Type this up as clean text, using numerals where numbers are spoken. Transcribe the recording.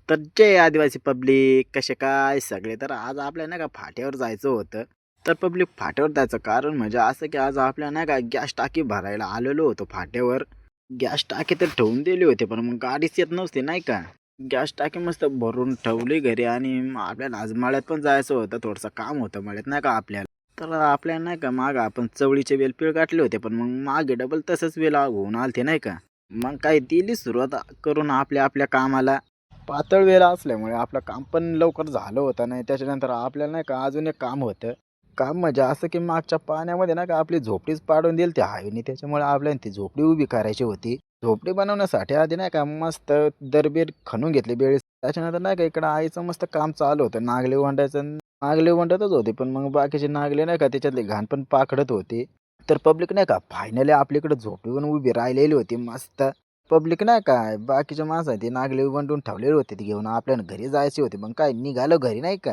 तर जय आदिवासी पब्लिक, कसे काय सगळे. तर आज आपल्याला नाही का फाट्यावर जायचं होतं. तर पब्लिक फाट्यावर जायचं कारण म्हणजे असं की आज आपल्याला नाही का गॅस टाकी भरायला आलेलो होतो फाट्यावर. गॅस टाकी तर ठेवून दिली होती पण मग गाडीच येत नव्हती नाही का. गॅस टाकी मस्त भरून ठेवली घरी आणि मग आपल्याला आज मळ्यात पण जायचं होतं, थोडंसं काम होतं मळ्यात नाही का आपल्याला. तर आपल्याला नाही का माग आपण चवळीचे वेल पीळ गाठले होते पण मग मागे डबल तसंच वेल होऊन आलते नाही का. मग काय दिली सुरुवात करून आपल्या आपल्या कामाला. पातळ वेळा असल्यामुळे आपलं काम पण लवकर झालं होतं नाही. त्याच्यानंतर आपल्याला नाही का अजून एक काम होतं. काम म्हणजे असं की मागच्या पाण्यामध्ये नाही का आपली झोपडीच पाडून दिली त्या हाईने. त्याच्यामुळे आपल्याला ती झोपडी उभी करायची होती. झोपडी बनवण्यासाठी आधी नाही का मस्त दरबीर खणून घेतली बेळीस. त्याच्यानंतर नाही का इकडं आईचं मस्त काम चालू होतं नागले वंडायचं. नागले वंडतच होते पण मग बाकीचे नागले नाही का त्याच्यातले घाण पण पाखडत होते. तर पब्लिक नाही का फायनली आपल्याकडे झोपडी पण उभी राहिलेली होती मस्त. पब्लिक नाही काय बाकीच्या माणसं ते नागले वंडून ठेवलेले होते ते घेऊन आपल्याला घरी जायचे होते. मग काय निघालो घरी नाही का.